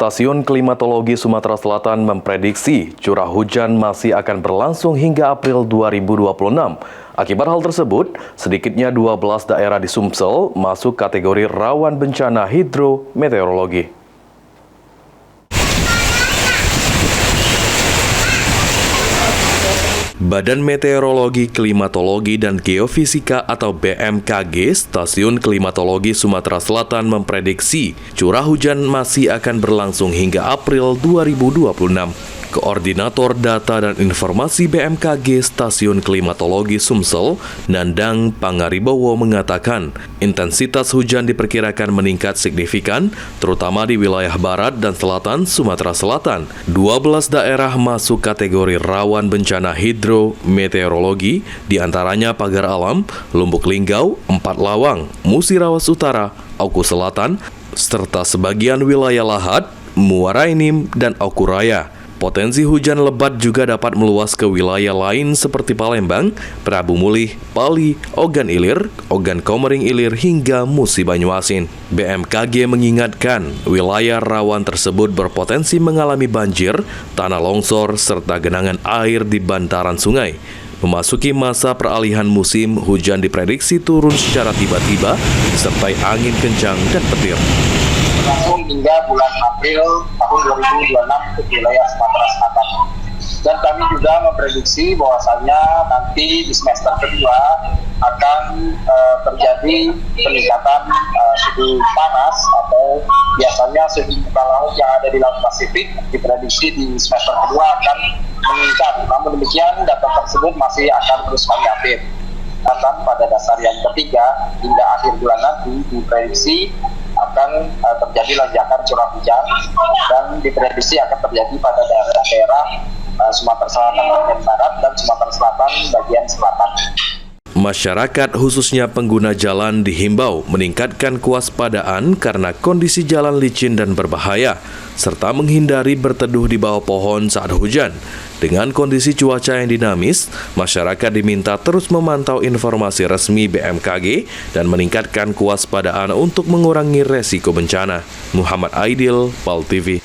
Stasiun Klimatologi Sumatera Selatan memprediksi curah hujan masih akan berlangsung hingga April 2026. Akibat hal tersebut, sedikitnya 12 daerah di Sumsel masuk kategori rawan bencana hidrometeorologi. Badan Meteorologi, Klimatologi, dan Geofisika atau BMKG Stasiun Klimatologi Sumatera Selatan memprediksi curah hujan masih akan berlangsung hingga April 2026. Koordinator Data dan Informasi BMKG Stasiun Klimatologi Sumsel, Nandang Pangaribowo mengatakan, intensitas hujan diperkirakan meningkat signifikan, terutama di wilayah barat dan selatan Sumatera Selatan. 12 daerah masuk kategori rawan bencana hidrometeorologi, diantaranya Pagar Alam, Lumbuk Linggau, Empat Lawang, Musirawas Utara, Auku Selatan, serta sebagian wilayah Lahat, Muara Enim, dan Auku Raya. Potensi hujan lebat juga dapat meluas ke wilayah lain seperti Palembang, Prabu Mulih, Pali, Ogan Ilir, Ogan Komering Ilir, hingga Musi Banyuasin. BMKG mengingatkan wilayah rawan tersebut berpotensi mengalami banjir, tanah longsor, serta genangan air di bantaran sungai. Memasuki masa peralihan musim, hujan diprediksi turun secara tiba-tiba, disertai angin kencang dan petir. Langsung hingga bulan April tahun 2026 untuk wilayah Sumatera Selatan. Dan kami juga memprediksi bahwasannya nanti di semester kedua akan terjadi peningkatan suhu panas atau biasanya suhu muka laut yang ada di Laut Pasifik diprediksi di semester kedua akan meningkat. Namun demikian data tersebut masih akan terus kami update. Dan pada dasar yang ketiga hingga akhir bulan nanti diprediksi akan terjadi lonjakan curah hujan dan diprediksi akan terjadi pada daerah-daerah Sumatera Selatan bagian barat dan Sumatera Selatan bagian selatan. Masyarakat khususnya pengguna jalan dihimbau meningkatkan kewaspadaan karena kondisi jalan licin dan berbahaya, serta menghindari berteduh di bawah pohon saat hujan. Dengan kondisi cuaca yang dinamis, masyarakat diminta terus memantau informasi resmi BMKG dan meningkatkan kewaspadaan untuk mengurangi resiko bencana. Muhammad Aidil, PAL TV.